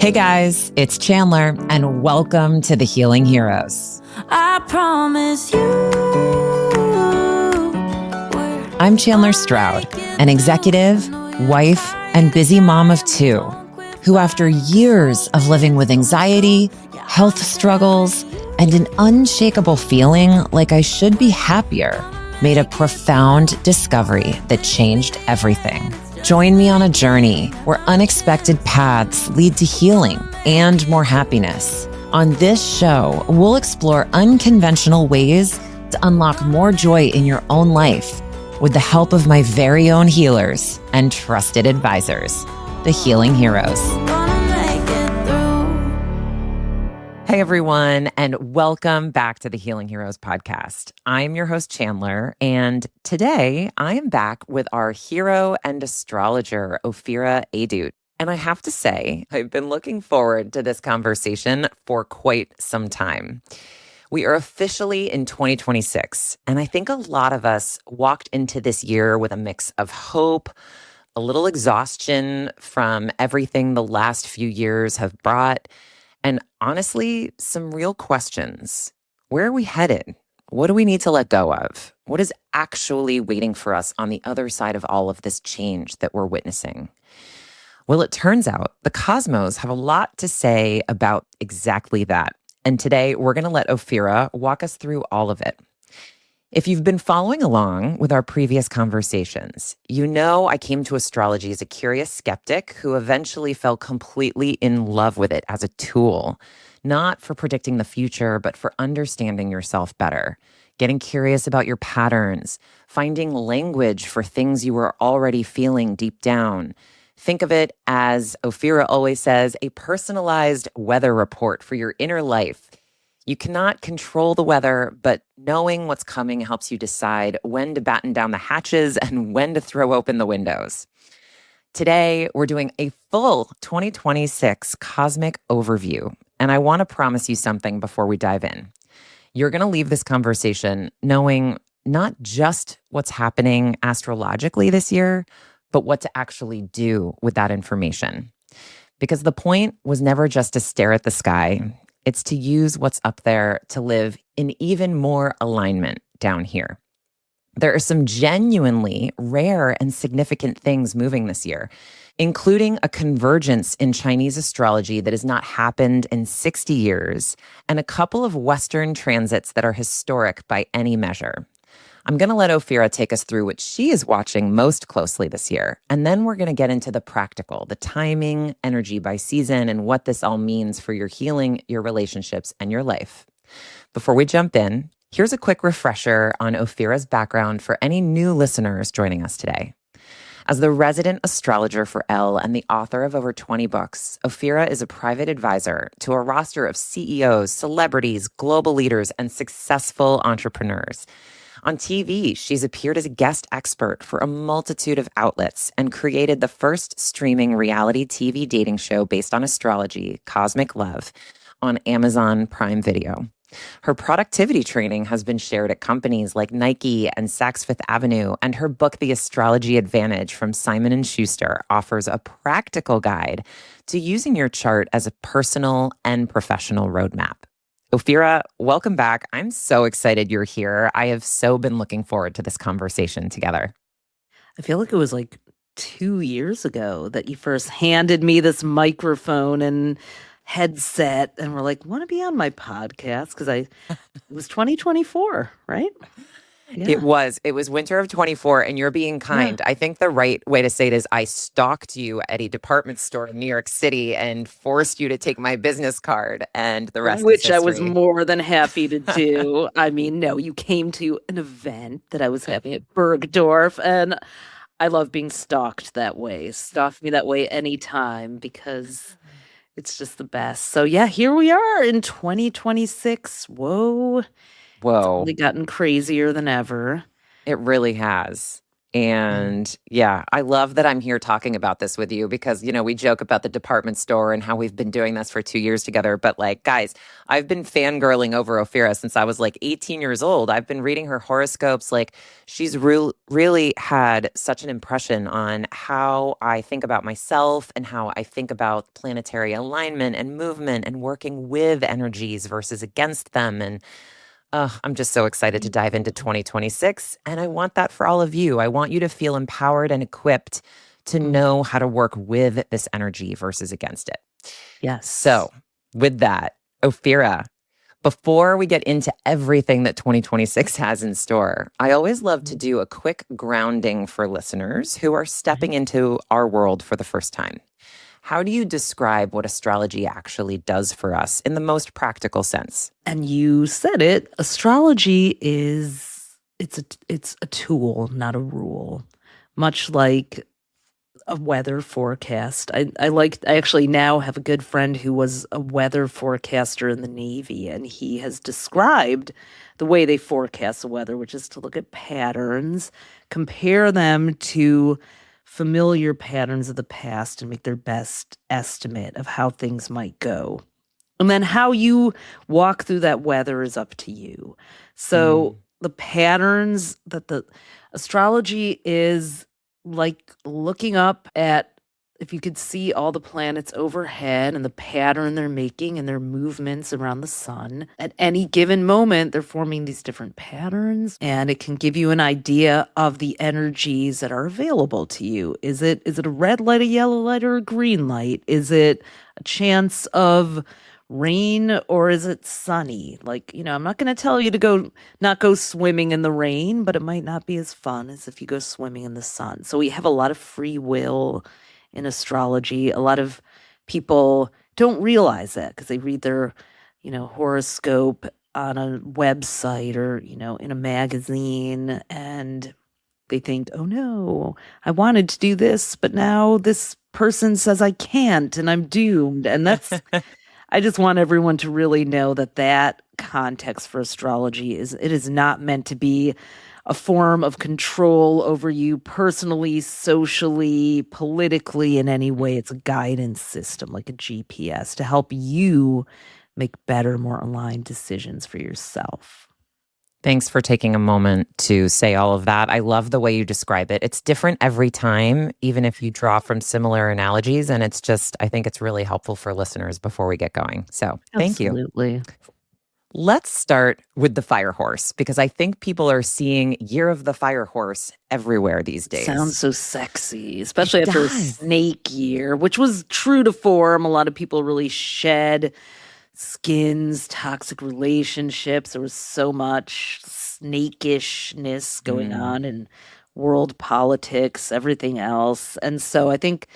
Hey guys, it's Chandler, and welcome to the Healing Heroes. I promise you. I'm Chandler Stroud, an executive, wife, and busy mom of two, who after years of living with anxiety, health struggles, and an unshakable feeling like I should be happier, made a profound discovery that changed everything. Join me on a journey where unexpected paths lead to healing and more happiness. On this show, we'll explore unconventional ways to unlock more joy in your own life with the help of my very own healers and trusted advisors, the Healing Heroes. Hey everyone, and welcome back to the Healing Heroes podcast. I'm your host, Chandler, and today I am back with our hero and astrologer, Ophira Edut. And I have to say, I've been looking forward to this conversation for quite some time. We are officially in 2026, and I think a lot of us walked into this year with a mix of hope, a little exhaustion from everything the last few years have brought, and honestly, some real questions. Where are we headed? What do we need to let go of? What is actually waiting for us on the other side of all of this change that we're witnessing? Well, it turns out the cosmos have a lot to say about exactly that. And today we're going to let Ophira walk us through all of it. If you've been following along with our previous conversations, you know I came to astrology as a curious skeptic who eventually fell completely in love with it as a tool, not for predicting the future, but for understanding yourself better, getting curious about your patterns, finding language for things you were already feeling deep down. Think of it as, Ophira always says, a personalized weather report for your inner life. You cannot control the weather, but knowing what's coming helps you decide when to batten down the hatches and when to throw open the windows. Today, we're doing a full 2026 cosmic overview, and I want to promise you something before we dive in. You're going to leave this conversation knowing not just what's happening astrologically this year, but what to actually do with that information. Because the point was never just to stare at the sky. It's to use what's up there to live in even more alignment down here. There are some genuinely rare and significant things moving this year, including a convergence in Chinese astrology that has not happened in 60 years, and a couple of Western transits that are historic by any measure. I'm going to let Ophira take us through what she is watching most closely this year, and then we're going to get into the practical, the timing, energy by season, and what this all means for your healing, your relationships, and your life. Before we jump in, here's a quick refresher on Ophira's background for any new listeners joining us today. As the resident astrologer for Elle and the author of over 20 books, Ophira is a private advisor to a roster of CEOs, celebrities, global leaders, and successful entrepreneurs. On TV, she's appeared as a guest expert for a multitude of outlets and created the first streaming reality TV dating show based on astrology, Cosmic Love, on Amazon Prime Video. Her productivity training has been shared at companies like Nike and Saks Fifth Avenue, and her book, The Astrology Advantage from Simon & Schuster, offers a practical guide to using your chart as a personal and professional roadmap. Ophira, welcome back. I'm so excited you're here. I have so been looking forward to this conversation together. I feel like it was like 2 years ago that you first handed me this microphone and headset and were like, want to be on my podcast? Because it was 2024, right? Yeah. It was winter of 24, and you're being kind. Yeah. I think the right way to say it is I stalked you at a department store in New York City and forced you to take my business card, and the rest Which is history. I was more than happy to do. I mean, no, you came to an event that I was having at Bergdorf, and I love being stalked that way. Stalk me that way anytime because it's just the best. So yeah, here we are in 2026. Whoa. It's really gotten crazier than ever. It really has. And yeah, I love that I'm here talking about this with you because, we joke about the department store and how we've been doing this for 2 years together. But like, guys, I've been fangirling over Ophira since I was like 18 years old. I've been reading her horoscopes. Like, she's really had such an impression on how I think about myself and how I think about planetary alignment and movement and working with energies versus against them. And I'm just so excited to Thank dive into you. 2026. And I want that for all of you. I want you to feel empowered and equipped to Mm, know how to work with this energy versus against it. yes. So, with that, Ophira, before we get into everything that 2026 has in store, I always love to Mm, do a quick grounding for listeners who are mhm. stepping into our world for the first time. How do you describe what astrology actually does for us in the most practical sense? And you said it, astrology is it's a tool, not a rule. Much like a weather forecast. I actually now have a good friend who was a weather forecaster in the Navy, and he has described the way they forecast the weather, which is to look at patterns, compare them to familiar patterns of the past, and make their best estimate of how things might go. And then how you walk through that weather is up to you. So Mm. the patterns that the astrology is like looking up at, if you could see all the planets overhead and the pattern they're making and their movements around the sun. At any given moment, they're forming these different patterns, and it can give you an idea of the energies that are available to you. Is it a red light, a yellow light, or a green light? Is it a chance of rain, or is it sunny? Like, I'm not going to tell you to not go swimming in the rain, but it might not be as fun as if you go swimming in the sun. So we have a lot of free will in astrology. A lot of people don't realize that because they read their, horoscope on a website or, in a magazine, and they think, oh no, I wanted to do this, but now this person says I can't and I'm doomed. And I just want everyone to really know that that context for astrology is not meant to be a form of control over you personally, socially, politically, in any way. It's a guidance system, like a GPS, to help you make better, more aligned decisions for yourself. Thanks for taking a moment to say all of that. I love the way you describe it. It's different every time, even if you draw from similar analogies. And I think it's really helpful for listeners before we get going. So thank you. Absolutely. Let's start with the fire horse because I think people are seeing Year of the Fire Horse everywhere these Sounds days. so sexy, It especially after a does. snake year, which was true to form. A lot of people really shed skins, toxic relationships. There was so much snakishness going Mm. on in world politics, everything else. And so I think,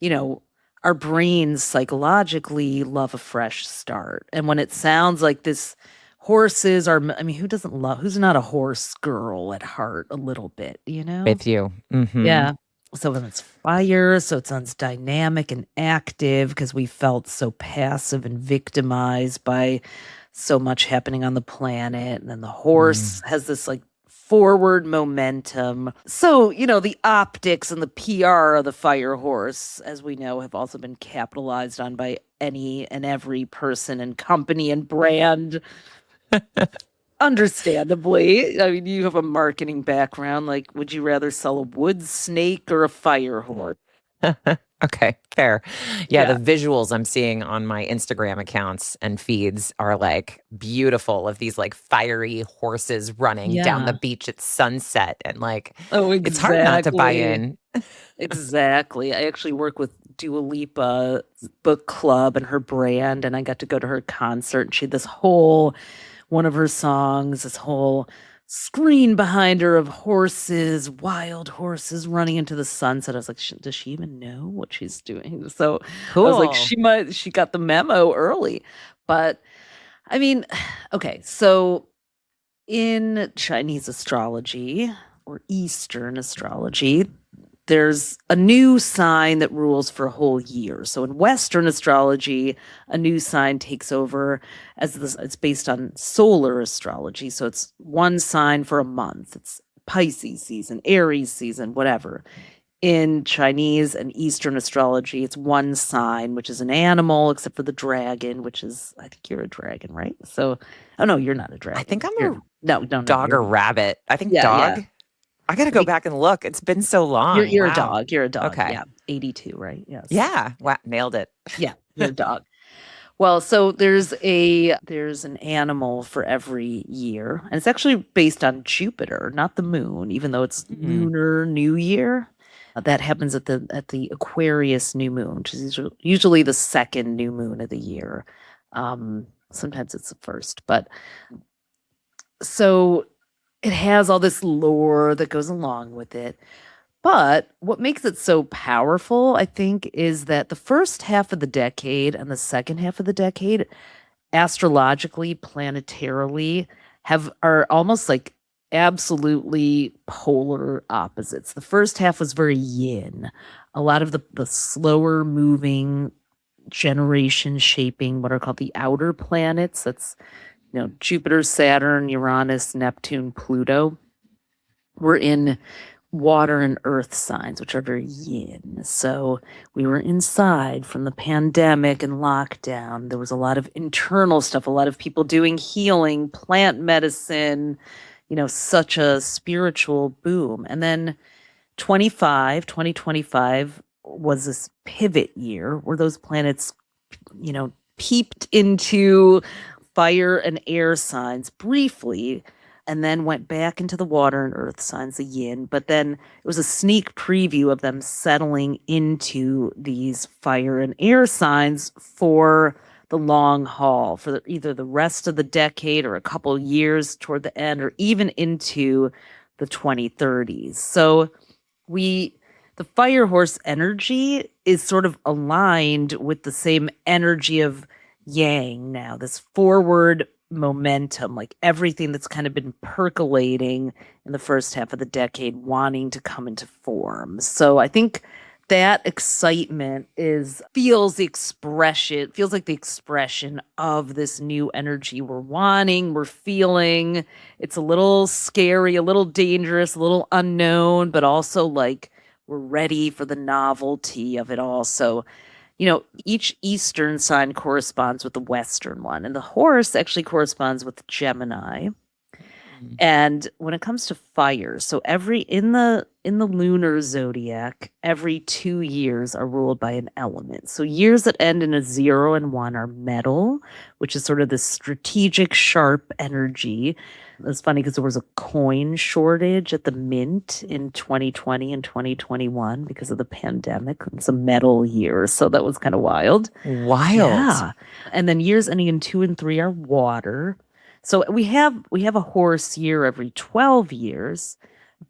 you know, our brains psychologically love a fresh start. And when it sounds like this, horses are, I mean, who's not a horse girl at heart a little bit, you know? With you. Hmm. Yeah. So when it's fire, so it sounds dynamic and active because we felt so passive and victimized by so much happening on the planet. And then the horse Mm. has this like forward momentum. So, the optics and the PR of the fire horse, as we know, have also been capitalized on by any and every person and company and brand. Understandably. I mean, you have a marketing background. Like, would you rather sell a wood snake or a fire horse? Okay, fair. Yeah, the Yeah. visuals I'm seeing on my Instagram accounts and feeds are like beautiful of these like fiery horses running down the Yeah. beach at sunset. And like, Oh, it's hard not to buy exactly. in. Exactly. I actually work with Dua Lipa book club and her brand, and I got to go to her concert. And she had this whole one of her songs, this whole screen behind her of horses, wild horses running into the sunset. I was like, Does she even know what she's doing?" So I was like, Cool. she got the memo early. But I mean, okay, so in Chinese astrology or Eastern astrology, there's a new sign that rules for a whole year. So in Western astrology, a new sign takes over it's based on solar astrology. So it's one sign for a month. It's Pisces season, Aries season, whatever. In Chinese and Eastern astrology, it's one sign, which is an animal, except for the dragon, which is, I think you're a dragon, right? So, oh no, you're not a dragon. I think I'm You're, a no, dog you're or not. rabbit. I think Yeah, yeah. dog. I got to I go think back and look. It's been so long. you're a Wow. dog. You're a dog. Okay. Yeah, 82, right? Yes. Yeah. Wow. Nailed it. Yeah, you're a dog. Well, so there's an animal for every year, and it's actually based on Jupiter, not the moon, even though it's Lunar New Year. That happens at the Aquarius new moon, which is usually the second new moon of the year. Sometimes it's the first, but so it has all this lore that goes along with it. But what makes it so powerful, I think, is that the first half of the decade and the second half of the decade, astrologically, planetarily, are almost like absolutely polar opposites. The first half was very yin. A lot of the slower moving generation shaping what are called the outer planets. That's Jupiter, Saturn, Uranus, Neptune, Pluto. We're in water and earth signs, which are very yin. So we were inside from the pandemic and lockdown. There was a lot of internal stuff, a lot of people doing healing, plant medicine, such a spiritual boom. And then 2025 was this pivot year where those planets, peeped into fire and air signs briefly and then went back into the water and earth signs, the yin. But then it was a sneak preview of them settling into these fire and air signs for the long haul, for either the rest of the decade or a couple years toward the end, or even into the 2030s. So the fire horse energy is sort of aligned with the same energy of yang now, this forward momentum, like everything that's kind of been percolating in the first half of the decade wanting to come into form. So I think that excitement feels like the expression of this new energy we're wanting, we're feeling. It's a little scary, a little dangerous, a little unknown, but also like we're ready for the novelty of it all. So each Eastern sign corresponds with the Western one, and the horse actually corresponds with Gemini. And when it comes to fire, so in the lunar zodiac, every 2 years are ruled by an element. So years that end in a 0 and 1 are metal, which is sort of this strategic, sharp energy. It's funny because there was a coin shortage at the mint in 2020 and 2021 because of the pandemic. It's a metal year, so that was kind of wild. Yeah. And then years ending in 2 and 3 are water. So we have a horse year every 12 years,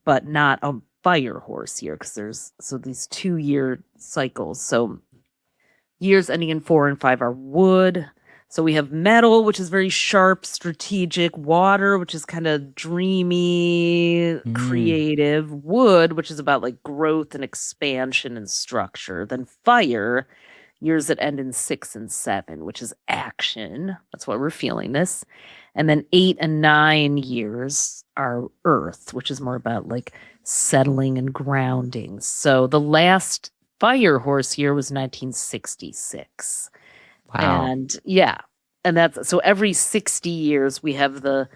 but not a fire horse year because there's these 2-year cycles. So years ending in 4 and 5 are wood. So we have metal, which is very sharp, strategic, water, which is kind of dreamy, creative, wood, which is about like growth and expansion and structure. Then fire, years that end in 6 and 7, which is action. That's why we're feeling this. And then 8 and 9 years are earth, which is more about like settling and grounding. So the last fire horse year was 1966. Wow. And yeah, and that's so every 60 years we have the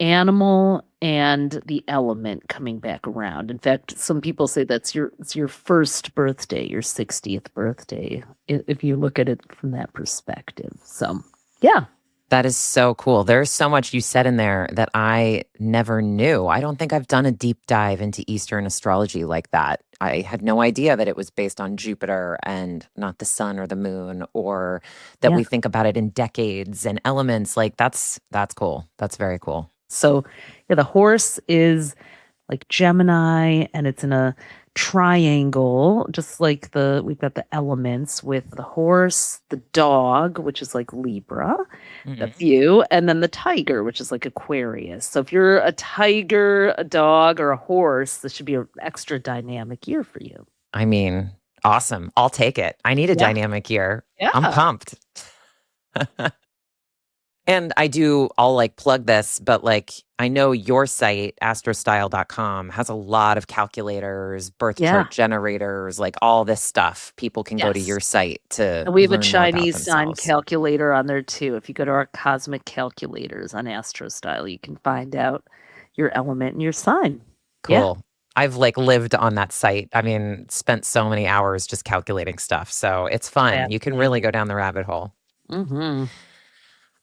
animal and the element coming back around. In fact, some people say it's your first birthday, your 60th birthday, if you look at it from that perspective. So, yeah. That is so cool. There's so much you said in there that I never knew. I don't think I've done a deep dive into Eastern astrology like that. I had no idea that it was based on Jupiter and not the sun or the moon, or that we think about it in decades and elements. Like that's cool. That's very cool. So the horse is like Gemini, and it's in a triangle, just like we've got the elements with the horse, the dog, which is like Libra, that's you, and then the tiger, which is like Aquarius. So if you're a tiger, a dog, or a horse, this should be an extra dynamic year for you. I mean, awesome. I'll take it. I need a dynamic year. I'm pumped. And I'll like plug this, but like I know your site, astrostyle.com, has a lot of calculators, birth Yeah. chart generators, like all this stuff. People can go to Yes. your site to And we have a learn more about Chinese sign themselves. calculator on there too. If you go to our cosmic calculators on Astrostyle, you can find out your element and your sign. Yeah. Cool. I've like lived on that site. I mean, spent so many hours just calculating stuff. So it's fun. You can really Fascinating. go down the rabbit hole. Mm-hmm.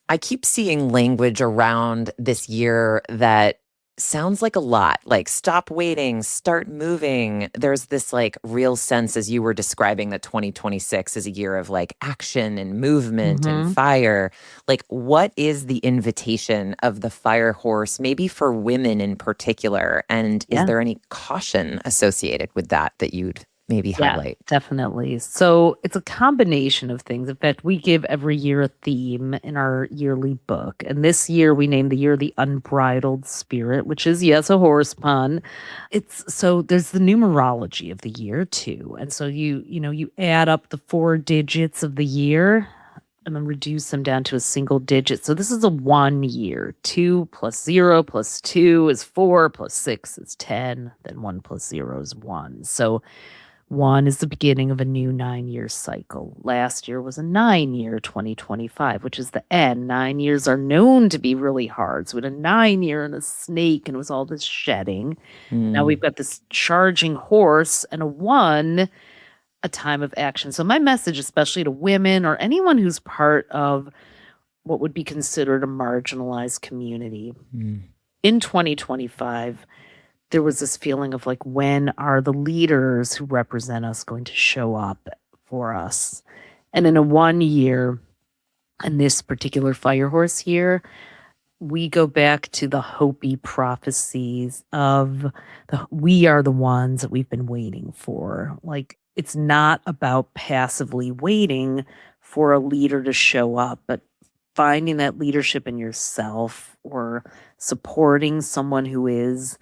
I keep seeing language around this year that sounds like a lot, like stop waiting, start moving. There's this like real sense, as you were describing, that 2026 is a year of like action and movement and Mm-hmm. fire. Like, what is the invitation of the fire horse, maybe for women in particular? And is Yeah. there any caution associated with that you'd maybe Yeah, highlight? definitely. So it's a combination of things. In fact, we give every year a theme in our yearly book. And this year we named the year the Unbridled Spirit, which is, yes, a horse pun. It's so there's the numerology of the year too. And so you add up the 4 digits of the year and then reduce them down to a single digit. So this is a 1 year. 2 plus 0 plus 2 is 4 plus 6 is 10. Then 1 plus 0 is 1. So 1 is the beginning of a new 9-year cycle. Last year was a 9-year, 2025, which is the end. 9 years are known to be really hard. So we had a 9-year and a snake, and it was all this shedding. Now Mm, we've got this charging horse and a 1, a time of action. So my message, especially to women or anyone who's part of what would be considered a marginalized community, mm, in 2025, there was this feeling of like, when are the leaders who represent us going to show up for us? And in a 1 year, and this particular fire horse year, we go back to the Hopi prophecies of we are the ones that we've been waiting for. Like, it's not about passively waiting for a leader to show up, but finding that leadership in yourself or supporting someone who is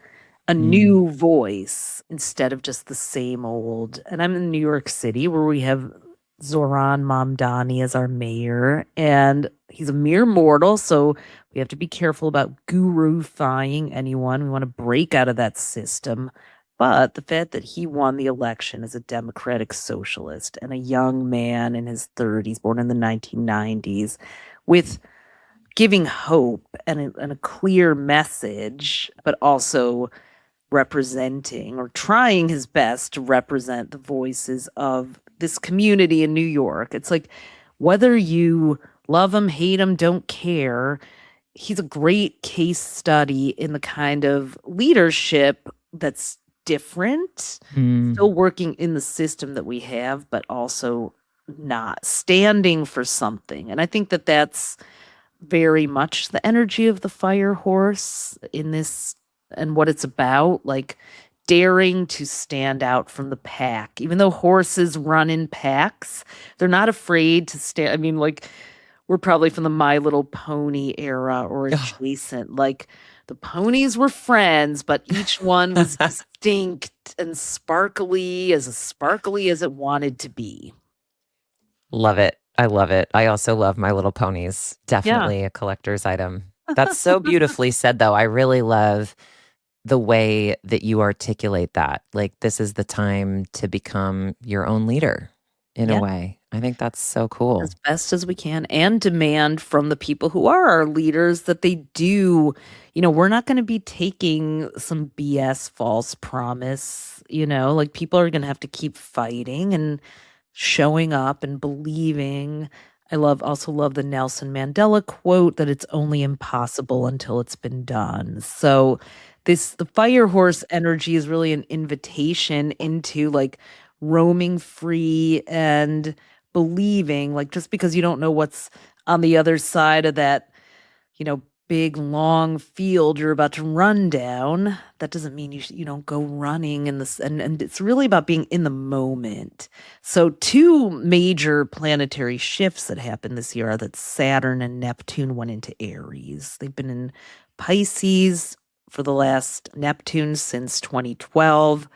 a mm, new voice instead of just the same old. And I'm in New York City where we have Zoran Mamdani as our mayor, and he's a mere mortal, so we have to be careful about gurufying anyone. We want to break out of that system. But the fact that he won the election as a democratic socialist and a young man in his 30s, born in the 1990s, with giving hope and a clear message, but also representing or trying his best to represent the voices of this community in New York. It's like, whether you love him, hate him, don't care, he's a great case study in the kind of leadership that's different, mm. still working in the system that we have, but also not standing for something. And I think that that's very much the energy of the fire horse in this and what it's about, like daring to stand out from the pack. Even though horses run in packs, they're not afraid to stand. I mean, like, we're probably from the My Little Pony era or adjacent. Like, the ponies were friends, but each one was distinct and sparkly as it wanted to be. Love it. I love it. I also love My Little Ponies. Yeah. Definitely a collector's item. That's so beautifully said, though. I really love the way that you articulate that. Like, this is the time to become your own leader in a Yeah. way. I think that's so cool. As best as we can, and demand from the people who are our leaders that they do. We're not going to be taking some BS false promise. Like, people are going to have to keep fighting and showing up and believing. Also love the Nelson Mandela quote that it's only impossible until it's been done. So the fire horse energy is really an invitation into like roaming free and believing, like, just because you don't know what's on the other side of that, you know, big long field you're about to run down, that doesn't mean you don't go running in this. And it's really about being in the moment. So two major planetary shifts that happened this year are that Saturn and Neptune went into Aries. They've been in Pisces for the last Neptune since 2012.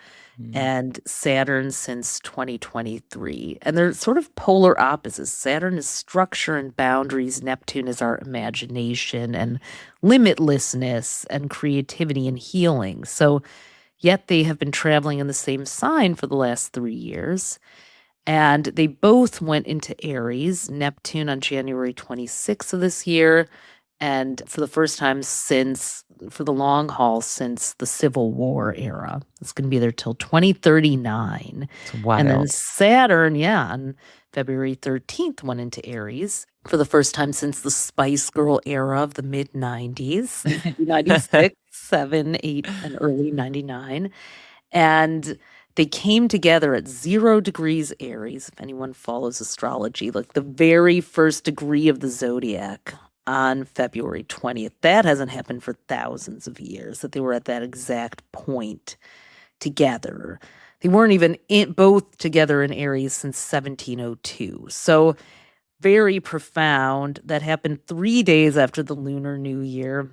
and Saturn since 2023. And they're sort of polar opposites. Saturn is structure and boundaries, Neptune is our imagination and limitlessness and creativity and healing. So, yet they have been traveling in the same sign for the last 3 years. And they both went into Aries, Neptune on January 26th of this year, and for the first time for the long haul, since the Civil War era. It's going to be there till 2039. It's And then wild. Saturn, on February 13th went into Aries for the first time since the Spice Girl era of the mid-90s, 96, 7, 8, and early 99. And they came together at 0 degrees Aries, if anyone follows astrology, like the very first degree of the zodiac on February 20th. That hasn't happened for thousands of years, that they were at that exact point together. They weren't even both together in Aries since 1702. So very profound. That happened 3 days after the Lunar New Year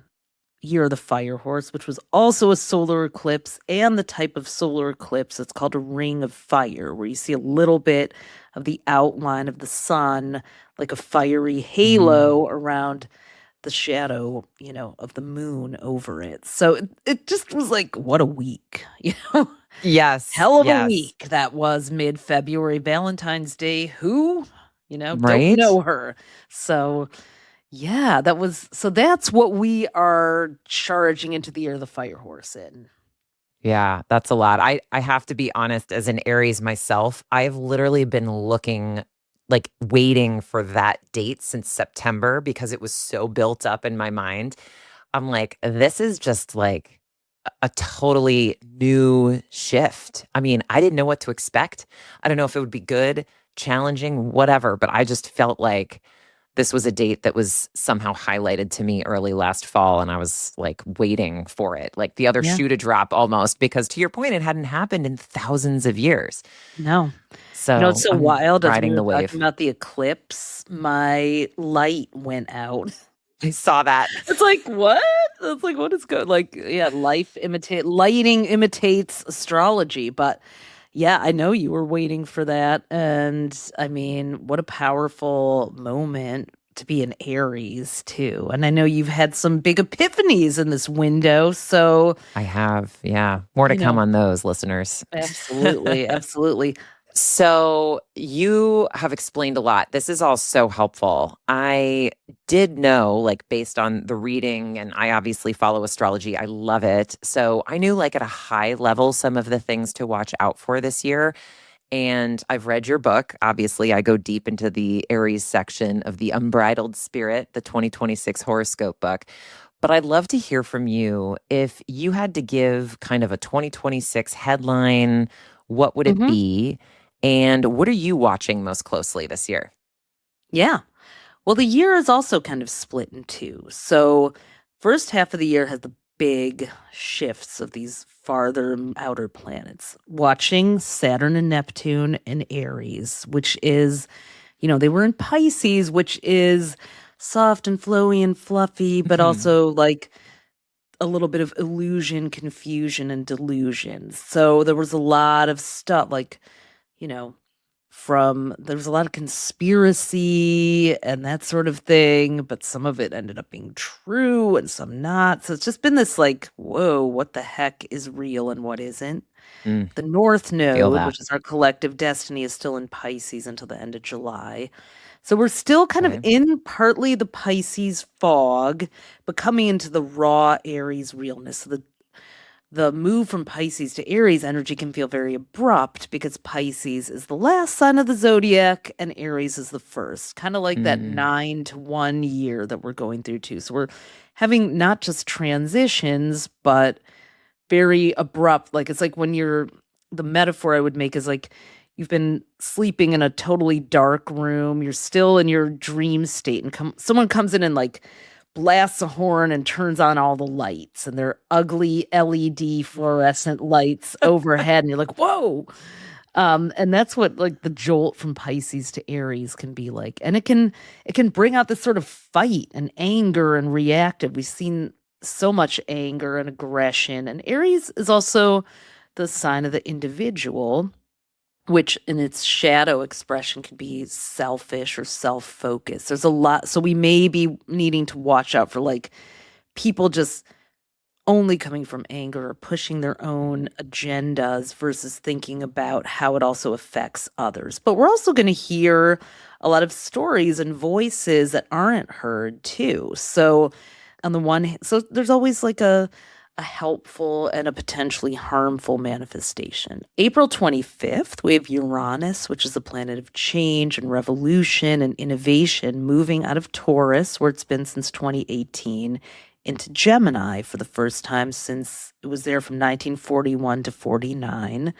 of the Fire Horse, which was also a solar eclipse, and the type of solar eclipse that's called a ring of fire, where you see a little bit of the outline of the sun, like a fiery halo around the shadow, of the moon over it. So it just was like, what a week, Yes. Hell of a yes. week that was mid-February, Valentine's Day. Who? Don't Right? know her. So yeah, that's what we are charging into the year of the Fire Horse in. Yeah, that's a lot. I have to be honest, as an Aries myself, I've literally been waiting for that date since September because it was so built up in my mind. I'm like, this is just like a totally new shift. I mean, I didn't know what to expect. I don't know if it would be good, challenging, whatever, but I just felt like this was a date that was somehow highlighted to me early last fall, and I was like waiting for it, like the other Yeah. shoe to drop almost, because to your point, it hadn't happened in thousands of years. No. So It's so I'm wild as we riding were the wave. talking about the eclipse, my light went out. I saw that. It's like, what? It's like, what is good? Like, yeah, lighting imitates astrology. But yeah, I know you were waiting for that. And I mean, what a powerful moment to be in Aries, too. And I know you've had some big epiphanies in this window. So, I have, yeah. More to come on those, listeners. absolutely, absolutely. So you have explained a lot. This is all so helpful. I did know, like, based on the reading, and I obviously follow astrology. I love it. So I knew, like, at a high level, some of the things to watch out for this year. And I've read your book. Obviously, I go deep into the Aries section of the Unbridled Spirit, the 2026 horoscope book. But I'd love to hear from you. If you had to give kind of a 2026 headline, what would it be? And what are you watching most closely this year? Yeah. Well, the year is also kind of split in two. So, first half of the year has the big shifts of these farther outer planets. Watching Saturn and Neptune in Aries, which is, they were in Pisces, which is soft and flowy and fluffy, but also like a little bit of illusion, confusion, and delusion. So there was a lot of stuff like, there was a lot of conspiracy and that sort of thing, but some of it ended up being true and some not. So it's just been this like, whoa, what the heck is real and what isn't? The North Node, which is our collective destiny, is still in Pisces until the end of July. So we're still kind of in partly the Pisces fog, but coming into the raw Aries realness. So the move from Pisces to Aries energy can feel very abrupt because Pisces is the last sign of the zodiac and Aries is the first. Kind of like that 9 to 1 year that we're going through too. So we're having not just transitions, but very abrupt. Like it's like when the metaphor I would make is like you've been sleeping in a totally dark room. You're still in your dream state and someone comes in and like blasts a horn and turns on all the lights, and they're ugly LED fluorescent lights overhead, and you're like, whoa. And that's what like the jolt from Pisces to Aries can be like. And it can bring out this sort of fight and anger and reactive. We've seen so much anger and aggression. And Aries is also the sign of the individual, which in its shadow expression can be selfish or self-focused. There's a lot. So we may be needing to watch out for like people just only coming from anger or pushing their own agendas versus thinking about how it also affects others. But we're also going to hear a lot of stories and voices that aren't heard too. So on the one hand, so there's always like a helpful and a potentially harmful manifestation. April 25th, we have Uranus, which is the planet of change and revolution and innovation, moving out of Taurus, where it's been since 2018, into Gemini for the first time since it was there from 1941 to 49.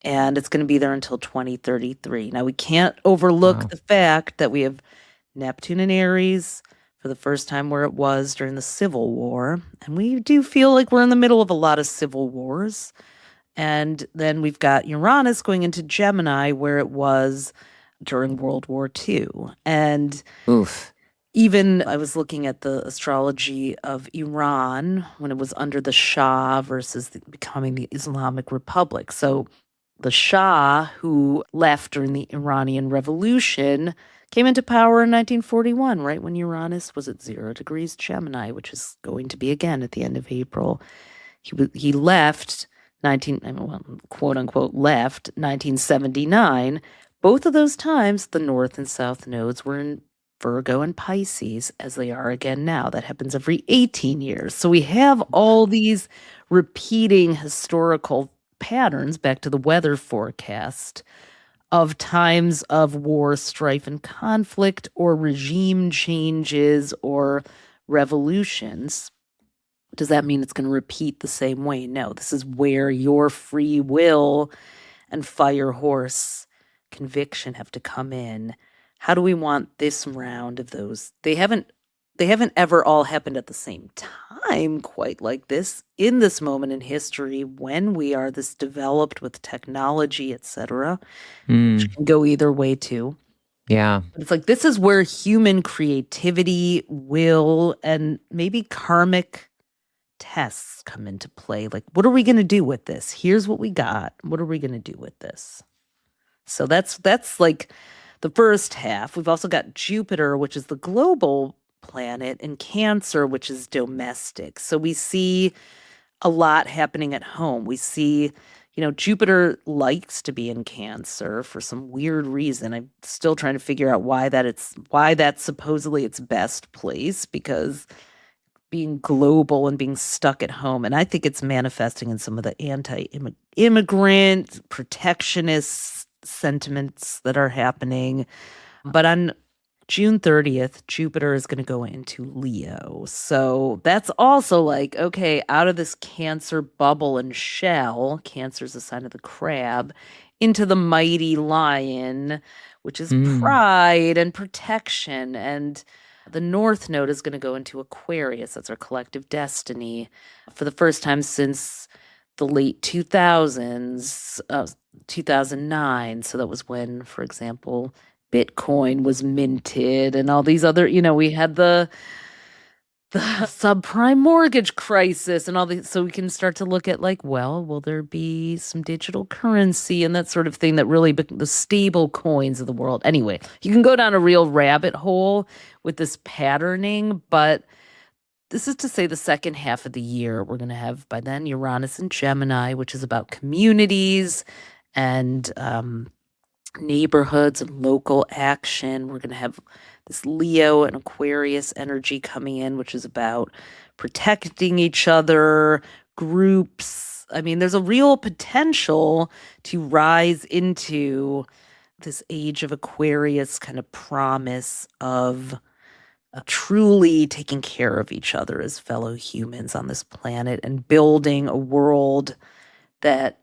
And it's going to be there until 2033. Now, we can't overlook the fact that we have Neptune in Aries for the first time where it was during the Civil War. And we do feel like we're in the middle of a lot of civil wars. And then we've got Uranus going into Gemini where it was during World War II. And Oof. even I was looking at the astrology of Iran when it was under the Shah versus becoming the Islamic Republic. So the Shah, who left during the Iranian Revolution, came into power in 1941, right when Uranus was at 0 degrees Gemini, which is going to be again at the end of April. He left quote unquote left 1979. Both of those times, the North and South nodes were in Virgo and Pisces, as they are again now. That happens every 18 years. So we have all these repeating historical patterns back to the weather forecast of times of war, strife, and conflict, or regime changes or revolutions. Does that mean it's going to repeat the same way? No, this is where your free will and fire horse conviction have to come in. How do we want this round of those? They haven't ever all happened at the same time quite like this in this moment in history when we are this developed with technology, etc. Which can go either way too. Yeah. But it's like this is where human creativity, will, and maybe karmic tests come into play. Like, what are we going to do with this? Here's what we got. What are we going to do with this? So that's like the first half. We've also got Jupiter, which is the global planet, and Cancer, which is domestic. So we see a lot happening at home. We see, Jupiter likes to be in Cancer for some weird reason. I'm still trying to figure out why that's supposedly its best place, because being global and being stuck at home. And I think it's manifesting in some of the anti-immigrant, protectionist sentiments that are happening. But on June 30th, Jupiter is going to go into Leo. So that's also like, okay, out of this Cancer bubble and shell, Cancer's a sign of the crab, into the mighty lion, which is pride and protection. And the North Node is going to go into Aquarius. That's our collective destiny for the first time since the late 2000s, 2009. So that was when, for example, Bitcoin was minted and all these other, we had the subprime mortgage crisis and all these. So we can start to look at like, well, will there be some digital currency and that sort of thing that really the stable coins of the world. Anyway, you can go down a real rabbit hole with this patterning, but this is to say the second half of the year, we're going to have by then Uranus and Gemini, which is about communities and neighborhoods and local action. We're going to have this Leo and Aquarius energy coming in, which is about protecting each other, groups. I mean, there's a real potential to rise into this age of Aquarius kind of promise of truly taking care of each other as fellow humans on this planet and building a world that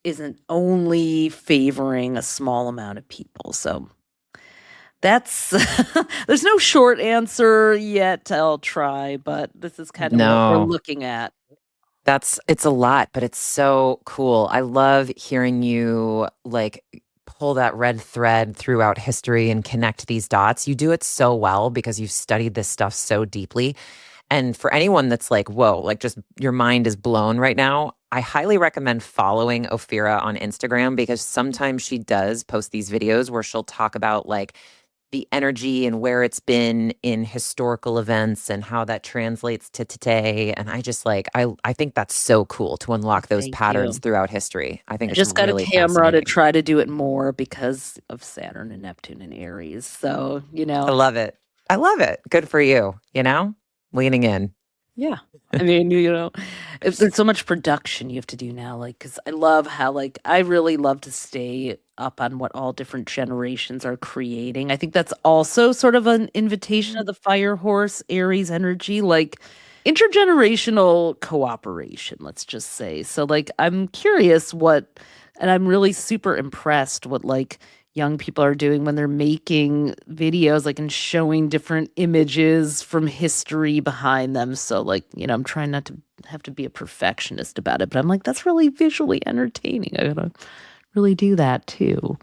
isn't only favoring a small amount of people. So that's there's no short answer yet. I'll try, but this is kind of what we're looking at. It's a lot, but it's so cool. I love hearing you like pull that red thread throughout history and connect these dots. You do it so well because you've studied this stuff so deeply. And for anyone that's like, whoa, like just your mind is blown right now, I highly recommend following Ophira on Instagram because sometimes she does post these videos where she'll talk about like the energy and where it's been in historical events and how that translates to today. And I just like, I think that's so cool to unlock those Thank patterns you. throughout history. I think I it's just got a really camera to fascinating. try to do it more because of Saturn and Neptune and Aries. So, I love it. I love it. Good for you, leaning in. yeah. I mean, there's so much production you have to do now. Like, because I love how, like, I really love to stay up on what all different generations are creating. I think that's also sort of an invitation of the fire horse Aries energy, like intergenerational cooperation, let's just say. So, like, I'm curious and I'm really super impressed what, like, young people are doing when they're making videos, like, and showing different images from history behind them. So, like, I'm trying not to have to be a perfectionist about it, but I'm like, that's really visually entertaining. I gotta really do that too.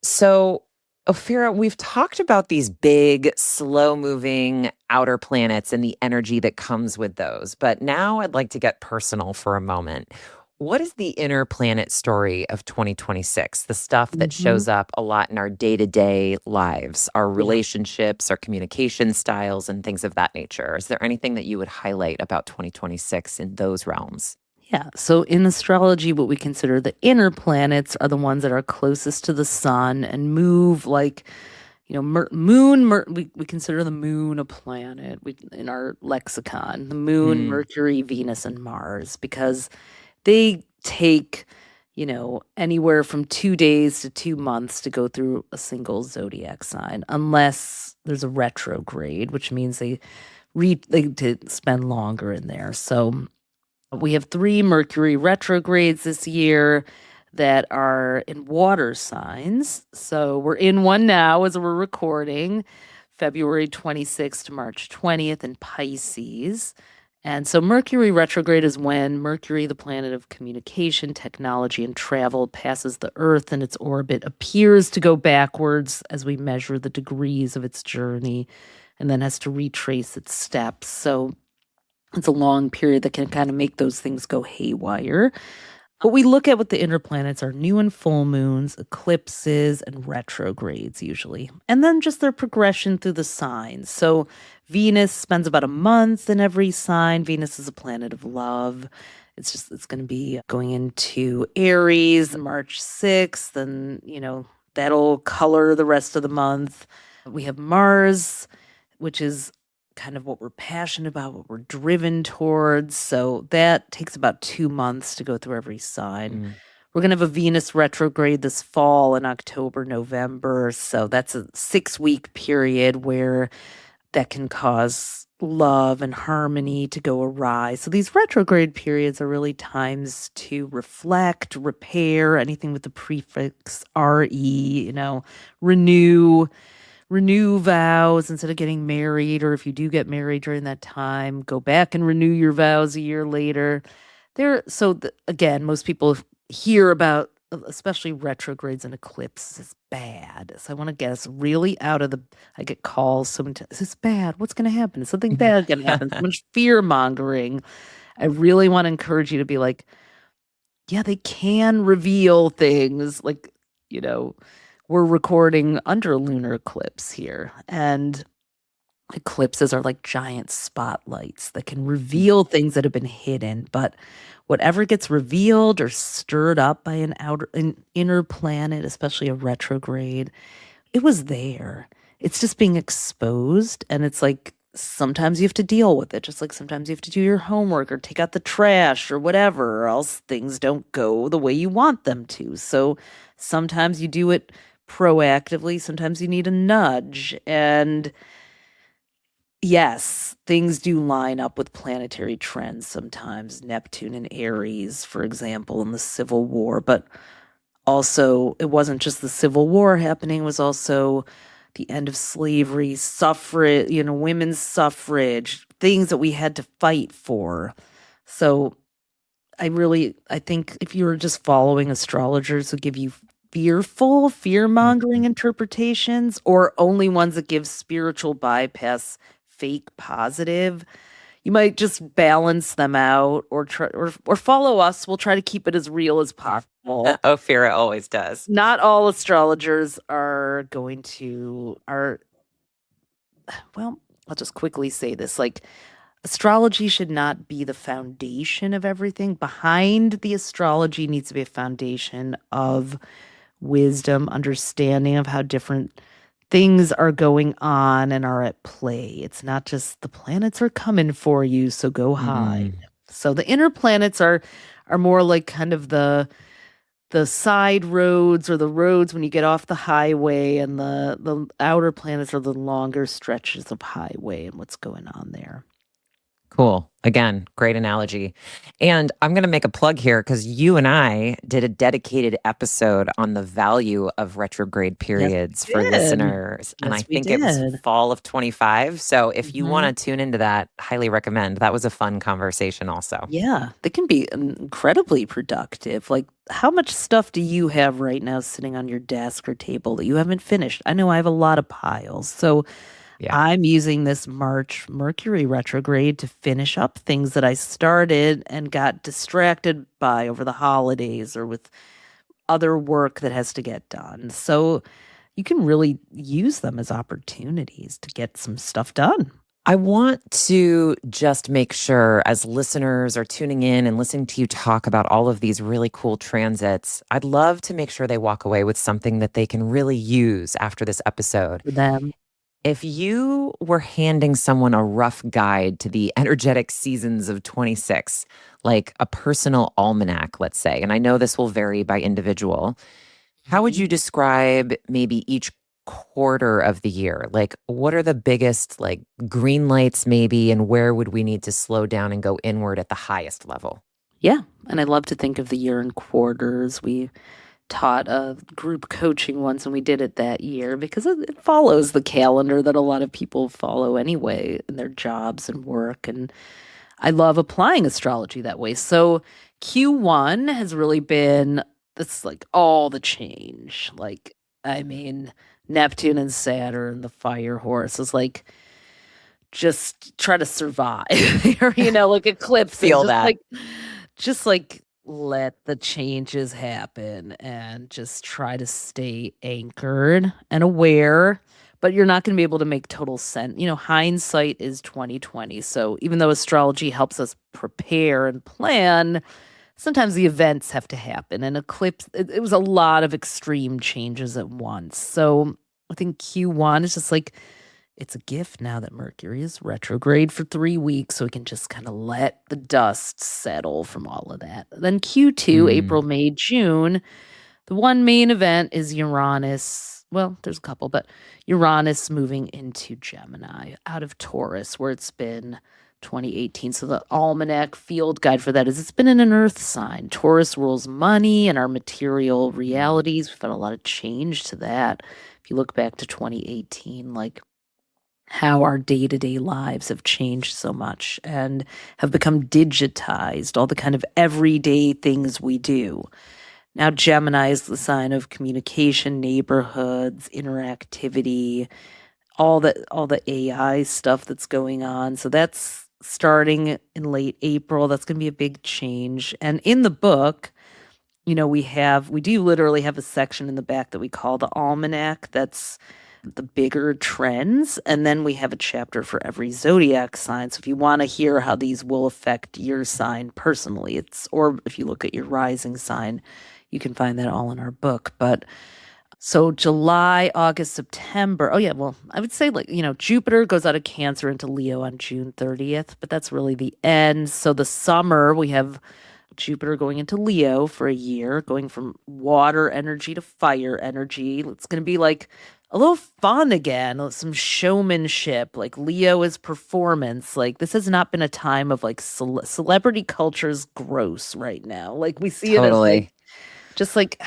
So, Ophira, we've talked about these big, slow moving outer planets and the energy that comes with those. But now I'd like to get personal for a moment. What is the inner planet story of 2026? The stuff that Mhm. shows up a lot in our day to day lives, our Yeah. relationships, our communication styles, and things of that nature. Is there anything that you would highlight about 2026 in those realms? Yeah. So in astrology, what we consider the inner planets are the ones that are closest to the sun and move like, we consider the moon a planet in our lexicon, the moon, Mm, Mercury, Venus, and Mars, because they take, anywhere from 2 days to 2 months to go through a single zodiac sign, unless there's a retrograde, which means they to spend longer in there. So we have 3 Mercury retrogrades this year that are in water signs. So we're in one now as we're recording, February 26th to March 20th in Pisces. And so Mercury retrograde is when Mercury, the planet of communication, technology, and travel, passes the Earth in its orbit, appears to go backwards as we measure the degrees of its journey, and then has to retrace its steps. So it's a long period that can kind of make those things go haywire. But we look at what the inner planets are: new and full moons, eclipses, and retrogrades usually. And then just their progression through the signs. So Venus spends about a month in every sign. Venus is a planet of love. It's going to be going into Aries March 6th, and that'll color the rest of the month. We have Mars, which is kind of what we're passionate about, what we're driven towards. So that takes about 2 months to go through every sign. mm. We're going to have a Venus retrograde this fall in October, November. So that's a 6-week period where that can cause love and harmony to go awry. So these retrograde periods are really times to reflect, repair, anything with the prefix RE, renew vows instead of getting married, or if you do get married during that time, go back and renew your vows a year later. Again, most people hear about, especially retrogrades and eclipses, is bad. So I want to get us really out of I get calls so many times, is this bad? What's going to happen? Is something bad going to happen? So much fear mongering. I really want to encourage you to be like, yeah, they can reveal things. Like, you know, we're recording under a lunar eclipse here, and eclipses are like giant spotlights that can reveal things that have been hidden. But whatever gets revealed or stirred up by an inner planet, especially a retrograde, it was there. It's just being exposed, and it's like sometimes you have to deal with it, just like sometimes you have to do your homework or take out the trash or whatever, or else things don't go the way you want them to. So sometimes you do it proactively, sometimes you need a nudge. And yes, things do line up with planetary trends sometimes. Neptune and Aries, for example, in the Civil War, but also it wasn't just the Civil War happening, it was also the end of slavery, suffrage, women's suffrage, things that we had to fight for. So I think if you were just following astrologers who give you fear-mongering Mhm. interpretations, or only ones that give spiritual bypass, fake positive, you might just balance them out or try or follow us. We'll try to keep it as real as possible. Ophira always does. Not all astrologers are going to are well, I'll just quickly say this. Like astrology should not be the foundation of everything. Behind the astrology needs to be a foundation of wisdom, understanding of how different things are going on and are at play. It's not just the planets are coming for you, so go hide. So the inner planets are more like kind of the side roads or the roads when you get off the highway, and the outer planets are the longer stretches of highway and what's going on there. Cool. Again, great analogy. And I'm going to make a plug here because you and I did a dedicated episode on the value of retrograde periods for did. listeners. And I Yes, we think it was did. fall of 25. So if you Mhm. want to tune into that, highly recommend. That was a fun conversation also. Yeah, they can be incredibly productive. Like, how much stuff do you have right now sitting on your desk or table that you haven't finished? I know I have a lot of piles. So Yeah. I'm using this March Mercury retrograde to finish up things that I started and got distracted by over the holidays or with other work that has to get done. So you can really use them as opportunities to get some stuff done. I want to just make sure, as listeners are tuning in and listening to you talk about all of these really cool transits, I'd love to make sure they walk away with something that they can really use after this episode. For them. If you were handing someone a rough guide to the energetic seasons of 26, like a personal almanac, let's say, and I know this will vary by individual, how would you describe maybe each quarter of the year? Like, what are the biggest, like, green lights, maybe, and where would we need to slow down and go inward at the highest level? Yeah. And I love to think of the year in quarters. We taught a group coaching once and we did it that year because it follows the calendar that a lot of people follow anyway in their jobs and work. And I love applying astrology that way. So Q1 has really been this like all the change. Like, I mean, Neptune and Saturn, the fire horse is like just try to survive or, like eclipse. Feel just that. Just like let the changes happen and just try to stay anchored and aware, but you're not going to be able to make total sense. Hindsight is 2020. So even though astrology helps us prepare and plan, sometimes the events have to happen. And eclipse, it was a lot of extreme changes at once. So I think Q1 is just like, it's a gift now that Mercury is retrograde for 3 weeks, so we can just kind of let the dust settle from all of that. Then Q2, April, May, June, the one main event is Uranus. Well, there's a couple, but Uranus moving into Gemini out of Taurus, where it's been 2018. So the almanac field guide for that is it's been in an earth sign. Taurus rules money and our material realities. We've had a lot of change to that. If you look back to 2018, like how our day-to-day lives have changed so much and have become digitized, all the kind of everyday things we do. Now Gemini is the sign of communication, neighborhoods, interactivity, all the AI stuff that's going on. So that's starting in late April. That's going to be a big change. And in the book, we do literally have a section in the back that we call the almanac. That's the bigger trends. And then we have a chapter for every zodiac sign. So if you want to hear how these will affect your sign personally, or if you look at your rising sign, you can find that all in our book. But so July, August, September. Oh yeah, well, I would say Jupiter goes out of Cancer into Leo on June 30th, but that's really the end. So the summer we have Jupiter going into Leo for a year, going from water energy to fire energy. It's going to be like a little fun again, some showmanship. Like Leo is performance. Like this has not been a time of like celebrity culture's gross right now. Like we see it as like, just like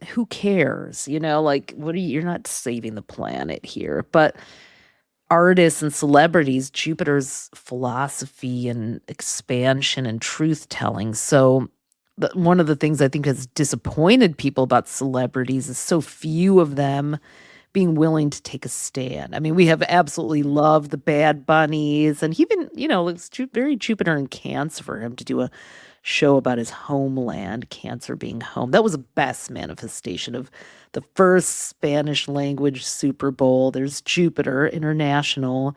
who cares? Like you're not saving the planet here, but artists and celebrities, Jupiter's philosophy and expansion and truth telling. So one of the things I think has disappointed people about celebrities is so few of them being willing to take a stand. I mean, we have absolutely loved the Bad Bunnies, and even, it's very Jupiter in Cancer for him to do a show about his homeland, Cancer being home. That was the best manifestation of the first Spanish language Super Bowl. There's Jupiter, international,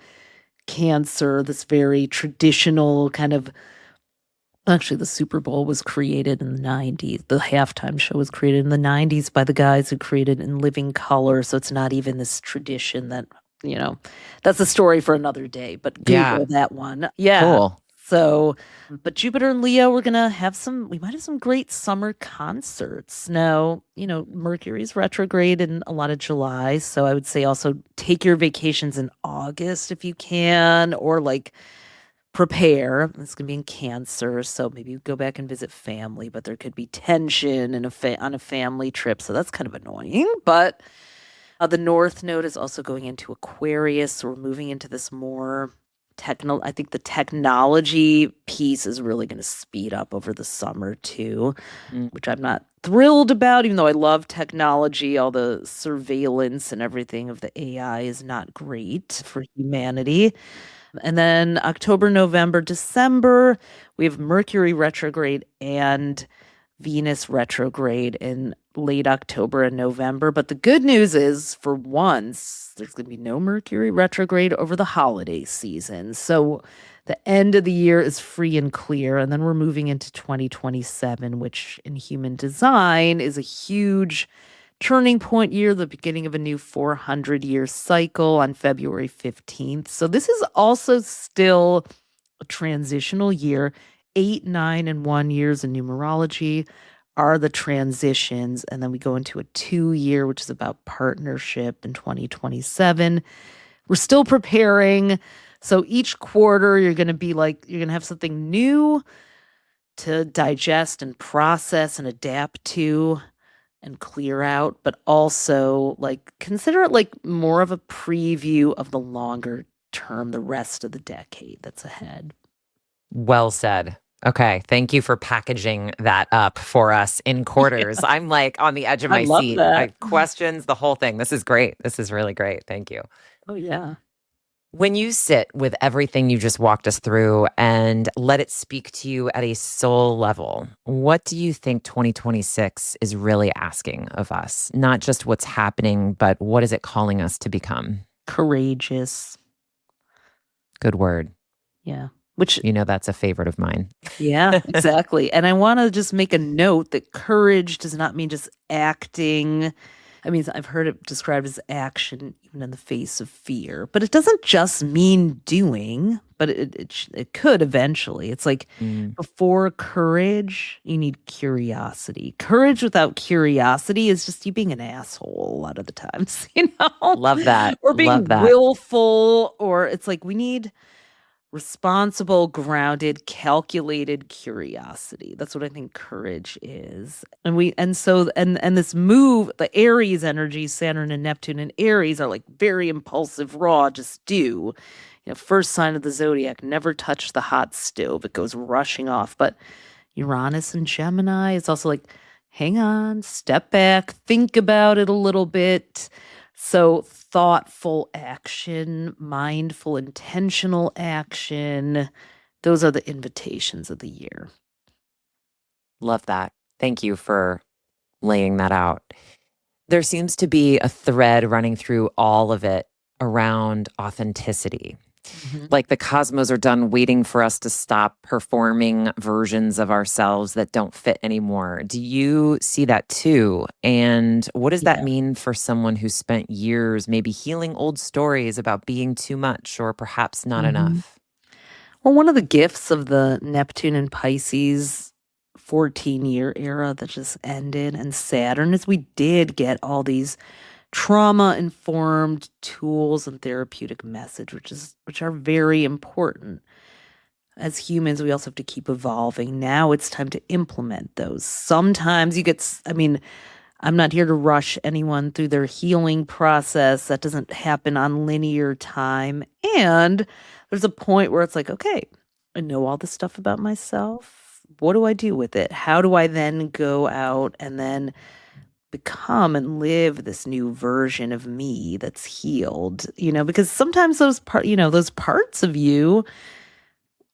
Cancer, this very traditional kind of. Actually, the Super Bowl was created in the 90s. The halftime show was created in the 90s by the guys who created In Living Color. So it's not even this tradition that, that's a story for another day. But Google that one. Yeah. Cool. So, but Jupiter and Leo, we might have some great summer concerts. Now, Mercury's retrograde in a lot of July. So I would say also take your vacations in August if you can, or prepare. It's going to be in Cancer, so maybe you go back and visit family, but there could be tension on a family trip, so that's kind of annoying. But the North Node is also going into Aquarius, so we're moving into this more I think the technology piece is really going to speed up over the summer too, which I'm not thrilled about, even though I love technology. All the surveillance and everything of the AI is not great for humanity. And then October, November, December, we have Mercury retrograde and Venus retrograde in late October and November. But the good news is, for once, there's going to be no Mercury retrograde over the holiday season. So the end of the year is free and clear. And then we're moving into 2027, which in human design is a huge turning point year, the beginning of a new 400-year cycle on February 15th. So this is also still a transitional year. 8, 9, and 1 years in numerology are the transitions. And then we go into a 2-year, which is about partnership in 2027. We're still preparing. So each quarter, you're going to have something new to digest and process and adapt to and clear out, but also consider it more of a preview of the longer term, the rest of the decade that's ahead. Well said. Okay. Thank you for packaging that up for us in quarters. Yeah. I'm on the edge of my seat. Questions, the whole thing. This is great. This is really great. Thank you. Oh, yeah. When you sit with everything you just walked us through and let it speak to you at a soul level, what do you think 2026 is really asking of us? Not just what's happening, but what is it calling us to become? Courageous. Good word. Yeah. Which, that's a favorite of mine. Yeah, exactly. And I want to just make a note that courage does not mean just acting. I mean, I've heard it described as action even in the face of fear, but it doesn't just mean doing, but it could eventually. It's before courage, you need curiosity. Courage without curiosity is just you being an asshole a lot of the times, Love that. Or being willful, or it's we need responsible, grounded, calculated curiosity. That's what I think courage is. And this move, the Aries energy, Saturn and Neptune and Aries are very impulsive, raw, just do. First sign of the zodiac, never touch the hot stove. It goes rushing off. But Uranus and Gemini is also hang on, step back, think about it a little bit. So thoughtful action, mindful, intentional action, those are the invitations of the year. Love that. Thank you for laying that out. There seems to be a thread running through all of it around authenticity. Mm-hmm. The cosmos are done waiting for us to stop performing versions of ourselves that don't fit anymore. Do you see that too? And what does that mean for someone who spent years maybe healing old stories about being too much or perhaps not enough? Well, one of the gifts of the Neptune and Pisces 14-year era that just ended and Saturn is we did get all these trauma-informed tools and therapeutic message, which are very important. As humans, we also have to keep evolving. Now it's time to implement those. Sometimes I'm not here to rush anyone through their healing process. That doesn't happen on linear time. And there's a point where it's okay, I know all this stuff about myself. What do I do with it? How do I then go out and then become and live this new version of me that's healed, because sometimes those parts of you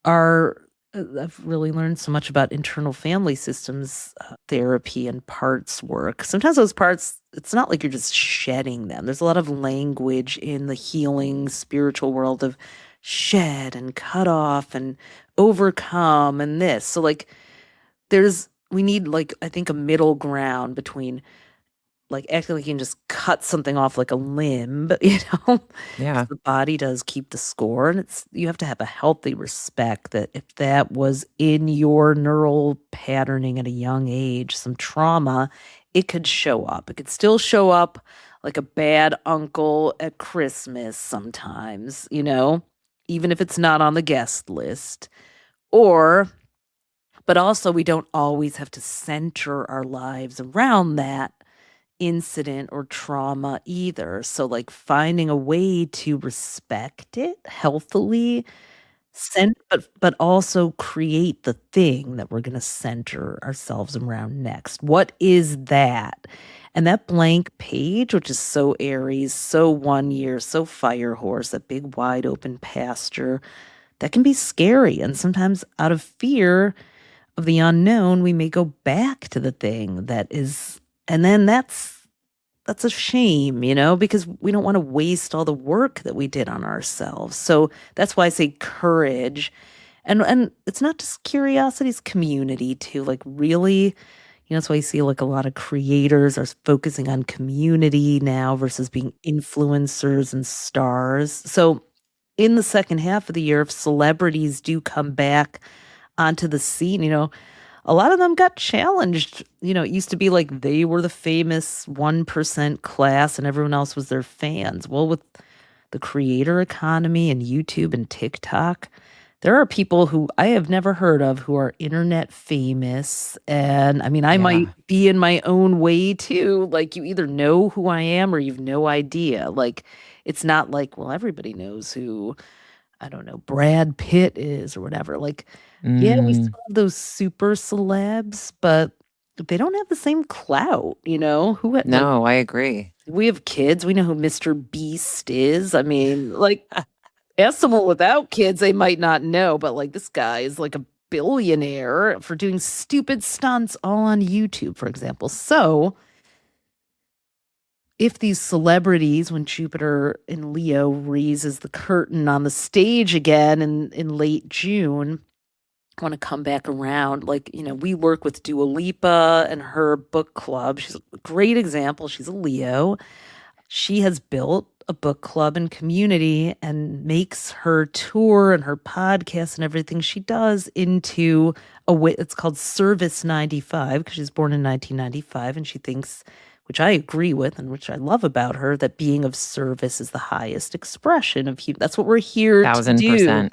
are I've really learned so much about internal family systems therapy and parts work. Sometimes those parts, it's not like you're just shedding them. There's a lot of language in the healing spiritual world of shed and cut off and overcome and this. So like we need, like, I think, a middle ground between like acting like you can just cut something off like a limb, because Yeah. the body does keep the score, and you have to have a healthy respect that if that was in your neural patterning at a young age, some trauma, it could show up. It could still show up like a bad uncle at Christmas sometimes, even if it's not on the guest list. Or but also we don't always have to center our lives around that incident or trauma either. So, like, finding a way to respect it healthily, but also create the thing that we're gonna center ourselves around next. What is that? And that blank page, which is so Aries, so 1 year, so fire horse, that big wide open pasture, that can be scary. And sometimes out of fear of the unknown, we may go back to the thing that is, and then that's a shame, because we don't want to waste all the work that we did on ourselves. So that's why I say courage. And it's not just curiosity, it's community too. Like, really, that's why you see like a lot of creators are focusing on community now versus being influencers and stars. So in the second half of the year, if celebrities do come back onto the scene, a lot of them got challenged. It used to be like they were the famous 1% class and everyone else was their fans. Well, with the creator economy and YouTube and TikTok, there are people who I have never heard of who are internet famous. And I mean, I might Yeah. be in my own way too. Like, you either know who I am or you've no idea. Like, it's not like, well, everybody knows who, I don't know, Brad Pitt is or whatever. Like, yeah, we Mm, still have those super celebs, but they don't have the same clout, Who had, like, no, I agree. we have kids, we know who Mr. Beast is. I mean, like, ask someone without kids, they might not know, but like this guy is like a billionaire for doing stupid stunts all on YouTube, for example. So if these celebrities, when Jupiter in Leo raises the curtain on the stage again in late June, want to come back around, like, we work with Dua Lipa and her book club. She's a great example. She's a Leo. She has built a book club and community and makes her tour and her podcast and everything she does into a way. It's called Service 95 because she's born in 1995, and she thinks, which I agree with and which I love about her, that being of service is the highest expression of human. That's what we're here to do. 1,000%.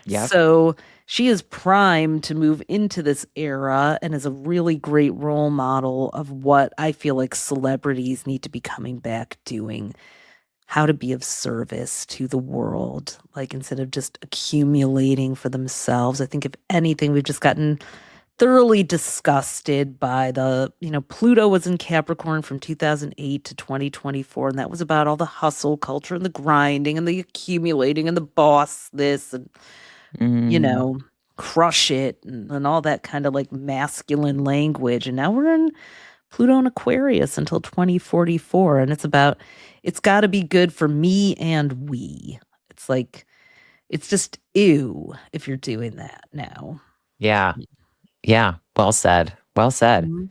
Yep. So she is primed to move into this era and is a really great role model of what I feel like celebrities need to be coming back doing. How to be of service to the world, like, instead of just accumulating for themselves. I think if anything, we've just gotten thoroughly disgusted by Pluto was in Capricorn from 2008 to 2024, and that was about all the hustle culture and the grinding and the accumulating and the boss this and Mm, crush it and all that kind of like masculine language. And now we're in Pluto in Aquarius until 2044. And it's got to be good for me and we. It's like, it's just ew if you're doing that now. yeah. Yeah. Well said. Well said. Mhm.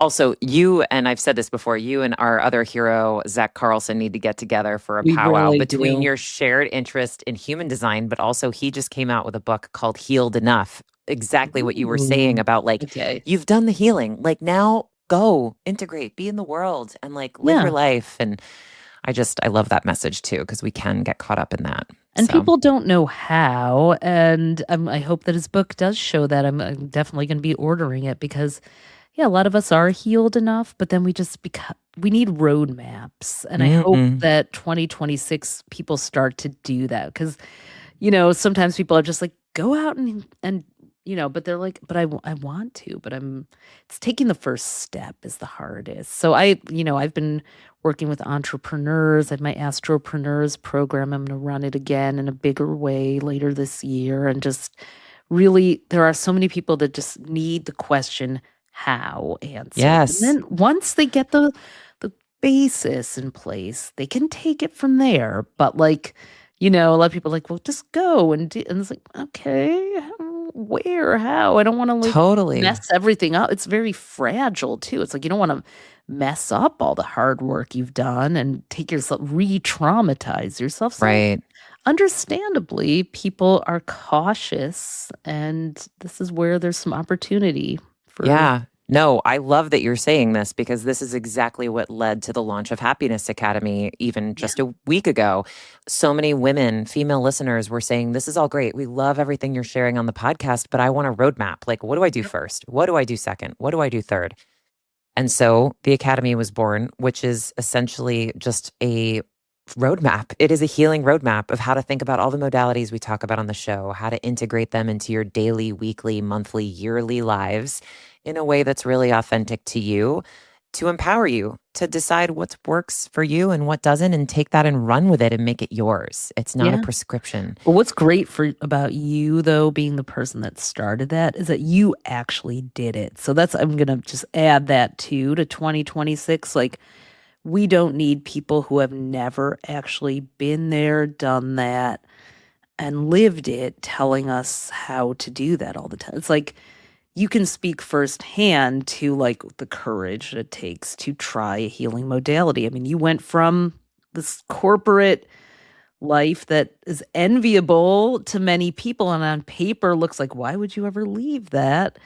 Also, you, and I've said this before, you and our other hero, Zach Carlson, need to get together for a We powwow really between do. your shared interest in human design, but also he just came out with a book called Healed Enough. Exactly what you were saying Ooh, about, like, okay. you've done the healing. Like, now go integrate, be in the world and like live your Yeah. life. And I love that message too, because we can get caught up in that. And So, people don't know how. And I hope that his book does show that. I'm definitely going to be ordering it because, yeah, a lot of us are healed enough, but then we need roadmaps. And I hope mm, that 2026 people start to do that because, sometimes people are just like, go out and but they're like, but I want to, but it's taking the first step is the hardest. So I've been working with entrepreneurs. I have my Astropreneurs program. I'm going to run it again in a bigger way later this year. And just really, there are so many people that just need the question, how answered. And Yes, then once they get the basis in place, they can take it from there. But like, a lot of people are like, well, just go and do, and it's like, okay, where, how? I don't want to like totally. mess everything up. It's very fragile too. It's like you don't want to mess up all the hard work you've done and take yourself re-traumatize yourself. So Right. understandably, people are cautious, and this is where there's some opportunity for Yeah. No, I love that you're saying this because this is exactly what led to the launch of Happiness Academy even yeah, just a week ago. So many women, female listeners were saying, this is all great. We love everything you're sharing on the podcast, but I want a roadmap. Like, what do I do yep, first? What do I do second? What do I do third? And so the Academy was born, which is essentially just a roadmap. It is a healing roadmap of how to think about all the modalities we talk about on the show, how to integrate them into your daily, weekly, monthly, yearly lives in a way that's really authentic to you, to empower you to decide what works for you and what doesn't, and take that and run with it and make it yours. It's not a yeah. prescription. Well, what's great about you though, being the person that started that, is that you actually did it. So I'm gonna just add that too to 2026. Like, we don't need people who have never actually been there, done that, and lived it telling us how to do that all the time. It's like you can speak firsthand to like the courage that it takes to try a healing modality. I mean, you went from this corporate life that is enviable to many people and on paper looks like, why would you ever leave that,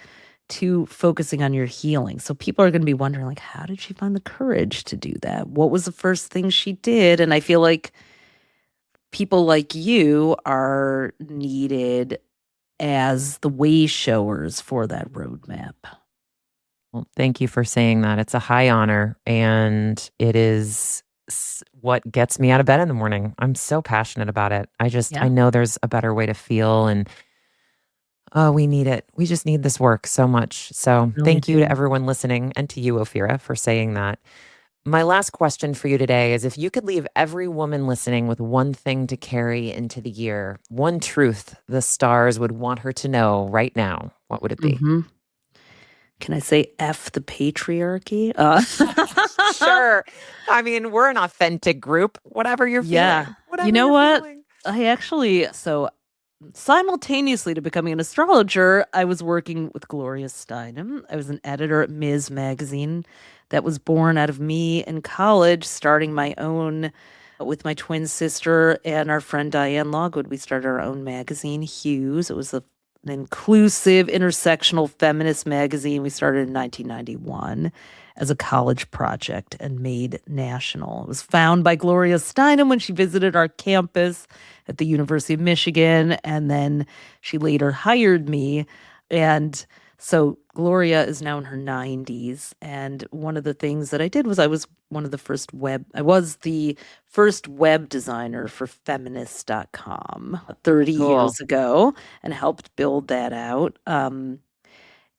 to focusing on your healing. So people are going to be wondering, like, how did she find the courage to do that? What was the first thing she did? And I feel like people like you are needed as the way showers for that roadmap. Well, thank you for saying that. It's a high honor, and it is what gets me out of bed in the morning. I'm so passionate about it. I Yeah. know there's a better way to feel, and oh, we need it. We just need this work so much. So Really thank you to do. everyone listening and to you, Ophira, for saying that. My last question for you today is, if you could leave every woman listening with one thing to carry into the year, one truth the stars would want her to know right now, what would it be? Hmm. Can I say F the patriarchy? Sure. I mean, we're an authentic group. Whatever you're Yeah. feeling. You Whatever know you're what? feeling. So simultaneously to becoming an astrologer, I was working with Gloria Steinem. I was an editor at Ms. Magazine. That was born out of me in college, starting my own with my twin sister and our friend Diane Logwood. We started our own magazine, Hues. It was an inclusive, intersectional feminist magazine. We started in 1991 as a college project and made national. It was found by Gloria Steinem when she visited our campus at the University of Michigan, and then she later hired me. And so Gloria is now in her 90s, and one of the things that I did was I was the first web designer for feminist.com 30 Cool. years ago, and helped build that out.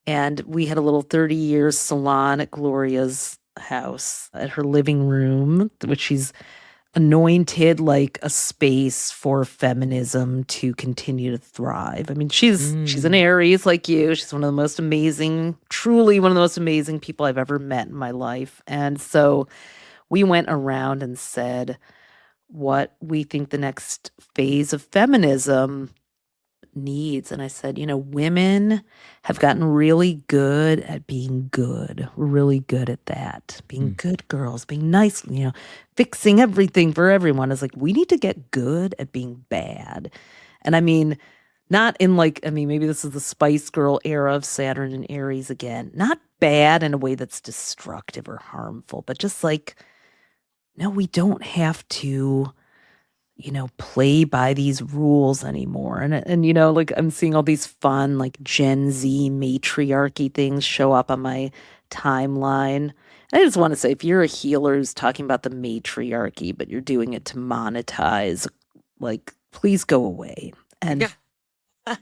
And we had a little 30-year salon at Gloria's house at her living room, which she's anointed like a space for feminism to continue to thrive. I mean, she's an Mm. Aries like you. She's one of the most amazing, truly one of the most amazing people I've ever met in my life. And so we went around and said what we think the next phase of feminism needs. And I said, women have gotten really good at being good. We're really good at that. Being Mm. good girls, being nice, fixing everything for everyone. Is like, we need to get good at being bad. And I mean, not in like, I mean, maybe this is the Spice Girl era of Saturn and Aries again. Not bad in a way that's destructive or harmful, but just like, no, we don't have to play by these rules anymore. And like I'm seeing all these fun like Gen Z matriarchy things show up on my timeline. And I just want to say, if you're a healer who's talking about the matriarchy, but you're doing it to monetize, like, please go away. And Yeah.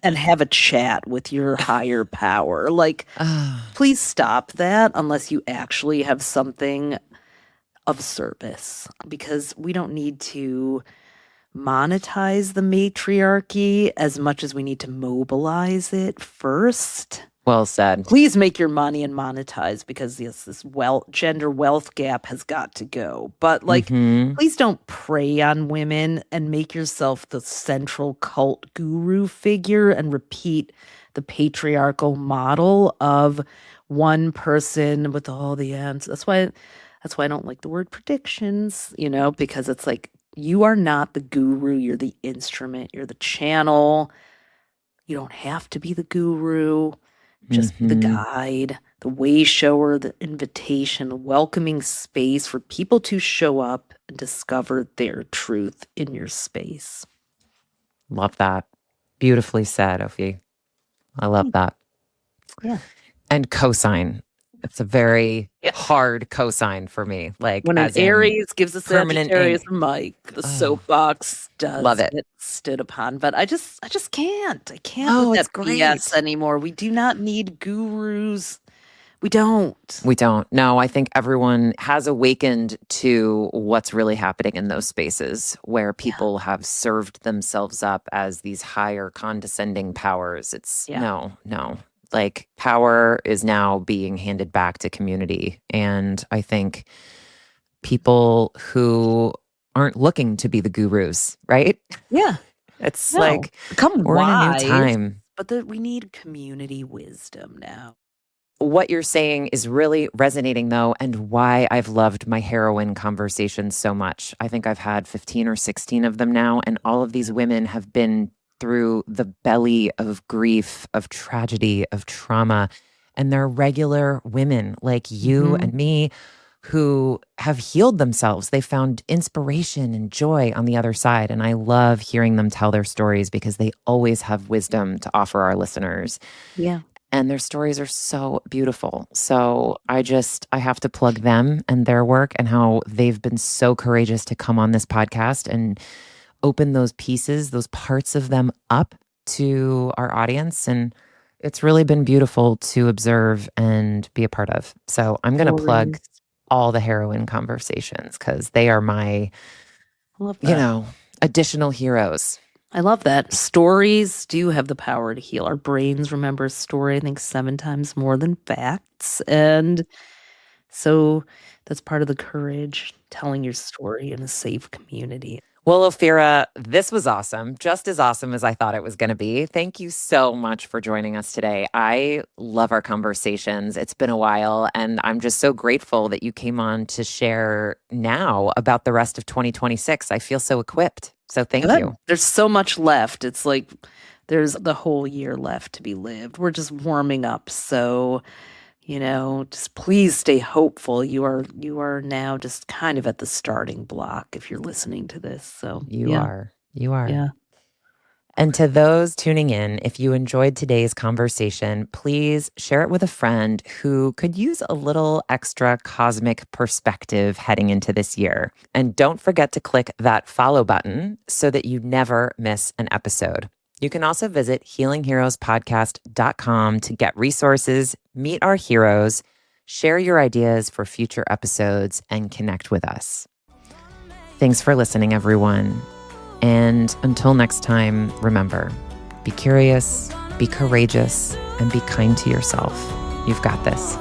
and have a chat with your higher power. Like, Ah, please stop that unless you actually have something of service, because we don't need to monetize the matriarchy as much as we need to mobilize it first. well said. Please make your money and monetize, because yes, this gender wealth gap has got to go. But like, Hmm. please don't prey on women and make yourself the central cult guru figure and repeat the patriarchal model of one person with all the answers. That's why I don't like the word predictions, because it's like, you are not the guru, you're the instrument, you're the channel. You don't have to be the guru. Just be the Hmm. guide, the way shower, the invitation, the welcoming space for people to show up and discover their truth in your space. Love that. Beautifully said, Ophi. I love that. Yeah. And cosign. It's a very Yeah. hard cosign for me. Like, When an as in Aries gives a permanent Sagittarius ink. a mic, the Oh, soapbox love does it. get stood upon. But I just can't. I can't with Oh, it's that BS great. anymore. We do not need gurus. We don't. We don't. No, I think everyone has awakened to what's really happening in those spaces where Yeah. people have served themselves up as these higher condescending powers. It's Yeah. no. Like, power is now being handed back to community. And I think people who aren't looking to be the gurus, right? Yeah. It's No. like Become we're in a new wise, time. but that we need community wisdom now. What you're saying is really resonating, though, and why I've loved my heroine conversations so much. I think I've had 15 or 16 of them now, and all of these women have been through the belly of grief, of tragedy, of trauma. And they're regular women like you Mhm. and me who have healed themselves. They found inspiration and joy on the other side. And I love hearing them tell their stories because they always have wisdom to offer our listeners. Yeah. And their stories are so beautiful. So I have to plug them and their work and how they've been so courageous to come on this podcast and open those pieces, those parts of them up to our audience. And it's really been beautiful to observe and be a part of. So I'm going to plug Stories. all the heroine conversations because they are my, I love that. additional heroes. I love that. Stories do have the power to heal. Our brains remember a story, I think, 7 times more than facts. And so that's part of the courage, telling your story in a safe community. Well, Ophira, this was awesome, just as awesome as I thought it was going to be. Thank you so much for joining us today. I love our conversations. It's been a while, and I'm just so grateful that you came on to share now about the rest of 2026. I feel so equipped. So thank Good. you. There's so much left. It's like there's the whole year left to be lived. We're just warming up. So, just please stay hopeful. You are now just kind of at the starting block if you're listening to this. So, You yeah. are. You are. Yeah. And to those tuning in, if you enjoyed today's conversation, please share it with a friend who could use a little extra cosmic perspective heading into this year. And don't forget to click that follow button so that you never miss an episode. You can also visit healingheroespodcast.com to get resources, meet our heroes, share your ideas for future episodes, and connect with us. Thanks for listening, everyone. And until next time, remember, be curious, be courageous, and be kind to yourself. You've got this.